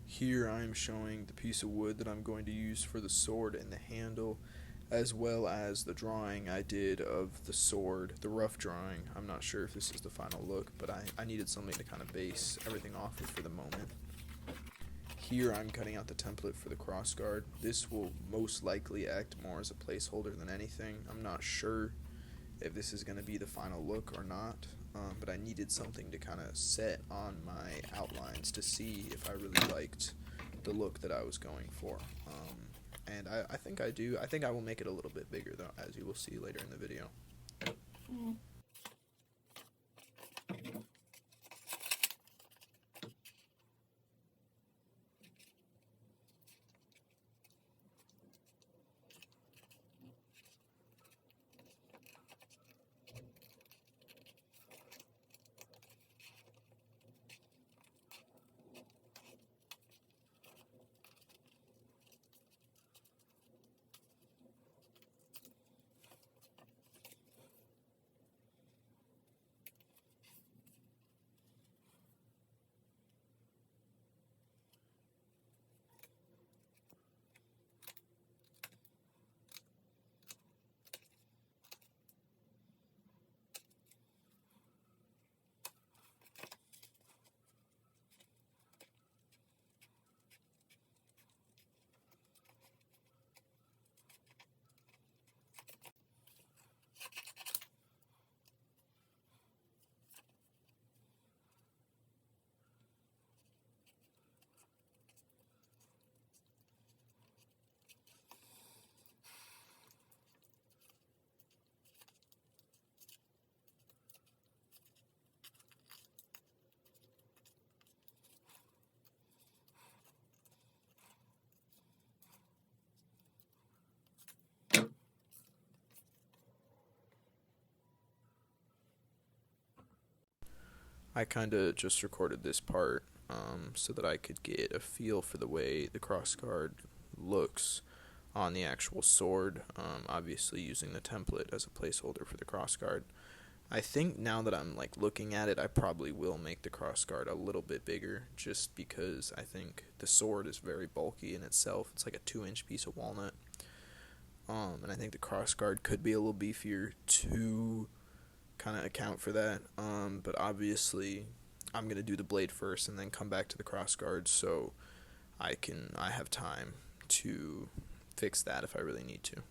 Here I am showing the piece of wood that I'm going to use for the sword and the handle, as well as the drawing I did of the sword, the rough drawing. I'm not sure if this is the final look, but I needed something to kind of base everything off of for the moment. Here I'm cutting out the template for the crossguard. This will most likely act more as a placeholder than anything. I'm not sure if this is going to be the final look or not, but I needed something to kind of set on my outlines to see if I really liked the look that I was going for. And I think I do. I think I will make it a little bit bigger, though, as you will see later in the video. I kind of just recorded this part so that I could get a feel for the way the crossguard looks on the actual sword, obviously using the template as a placeholder for the crossguard. I think now that I'm like looking at it, I probably will make the crossguard a little bit bigger, just because I think the sword is very bulky in itself. It's like a 2-inch piece of walnut, and I think the crossguard could be a little beefier to kind of account for that. But obviously, I'm gonna do the blade first and then come back to the crossguard, so I have time to fix that if I really need to.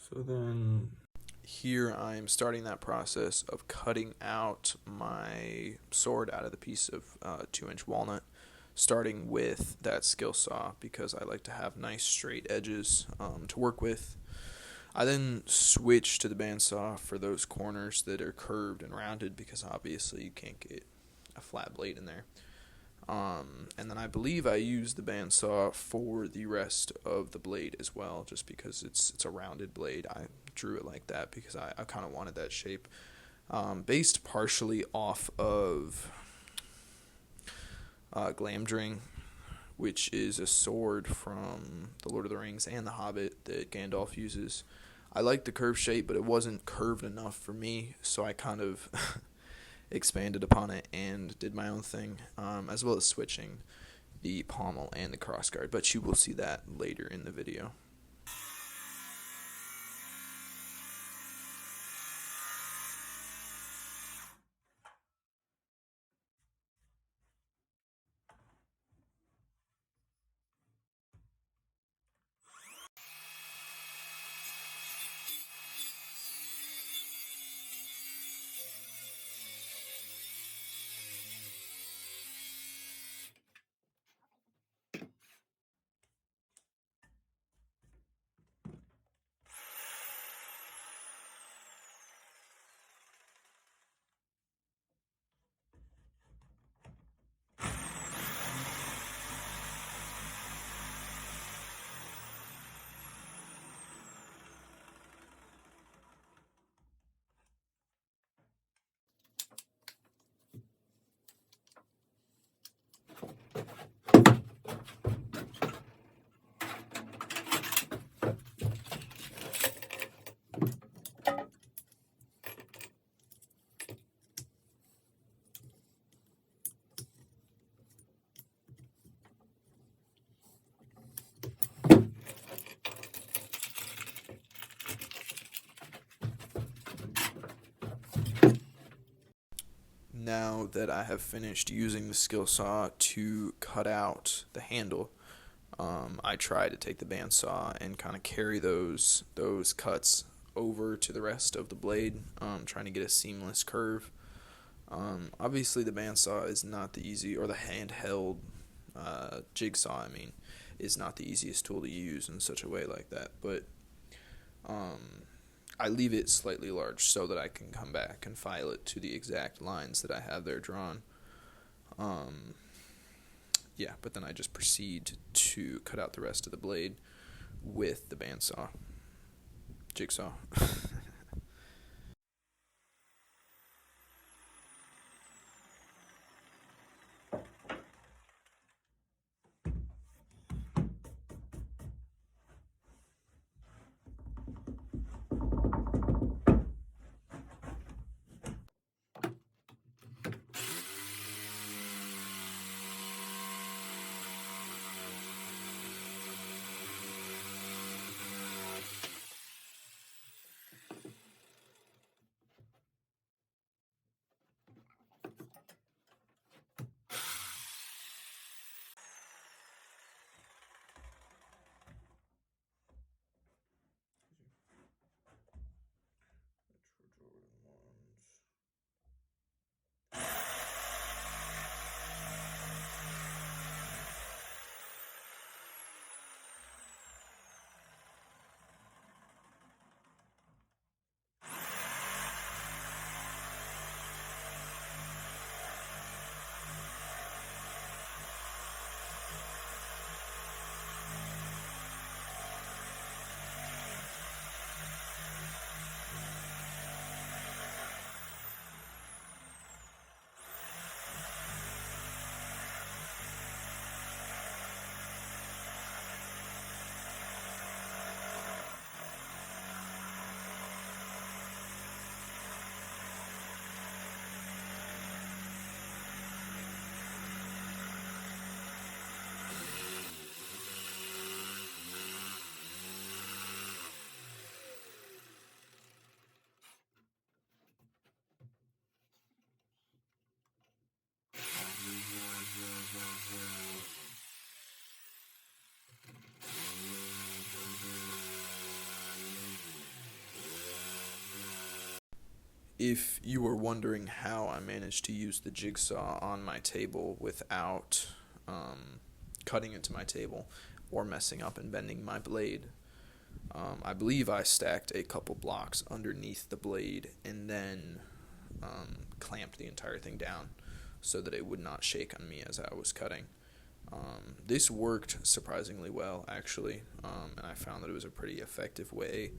So then here I'm starting that process of cutting out my sword out of the piece of 2-inch walnut, starting with that skill saw because I like to have nice straight edges to work with. I then switch to the bandsaw for those corners that are curved and rounded because obviously you can't get a flat blade in there. And then I believe I use the bandsaw for the rest of the blade as well, just because it's a rounded blade. I drew it like that because I kind of wanted that shape, based partially off of Glamdring, which is a sword from The Lord of the Rings and The Hobbit that Gandalf uses. I liked the curved shape, but it wasn't curved enough for me, so I kind of expanded upon it and did my own thing, as well as switching the pommel and the crossguard, but you will see that later in the video. now that I have finished using the skill saw to cut out the handle, I try to take the bandsaw and kind of carry those cuts over to the rest of the blade, trying to get a seamless curve. Obviously, the bandsaw is not the easy, or the handheld jigsaw, I mean, is not the easiest tool to use in such a way like that. But I leave it slightly large so that I can come back and file it to the exact lines that I have there drawn. Yeah, but then I just proceed to cut out the rest of the blade with the bandsaw. Jigsaw. If you were wondering how I managed to use the jigsaw on my table without cutting into my table or messing up and bending my blade, I believe I stacked a couple blocks underneath the blade and then clamped the entire thing down so that it would not shake on me as I was cutting. This worked surprisingly well, actually, and I found that it was a pretty effective way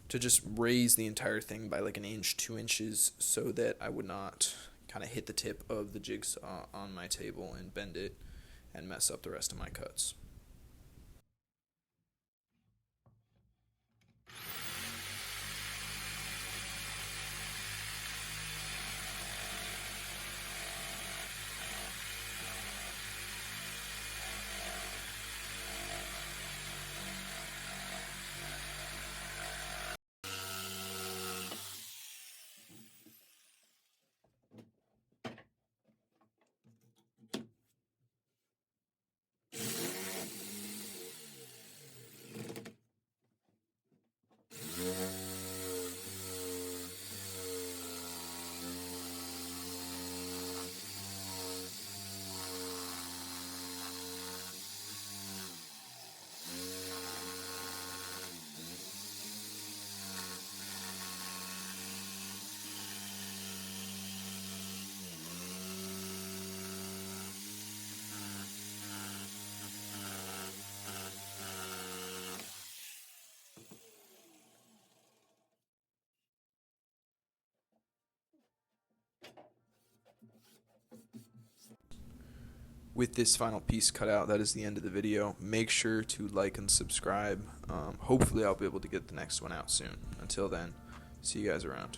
to just raise the entire thing by like an inch, 2 inches, so that I would not kind of hit the tip of the jigsaw on my table and bend it and mess up the rest of my cuts. With this final piece cut out, that is the end of the video. Make sure to like and subscribe. Hopefully I'll be able to get the next one out soon. Until then, see you guys around.